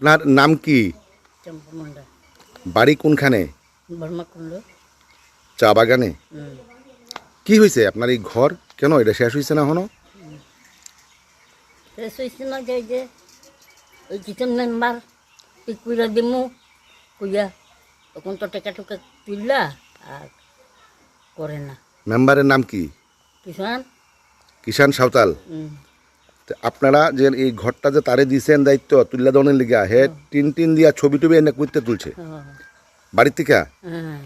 আপনার নাম কি? চম্পা মুন্ডা, বাড়ি কোনখানে? বর্মাকুণ্ড। চা বাগানে। কি হয়েছে আপনার এই ঘর? কেন এটা শেষ হয়েছে না এখনো? শেষ হয়েছে না যে ওই কিচেন মেম্বার তুই কুইরা দিমু কুইয়া তখন তো টেকা টুকা তুললা আর করে না মেম্বারের নাম কি? কিষান। কিষান সাঁওতাল। তো আপনারা যে এই ঘরটা যে তারে দিয়েছেন দায়িত্ব তুল্লা দনের লিগা হে টিন টিন দিয়া ছবি টবি এনে করতে তুলছে বাড়ির থেকে। হ্যাঁ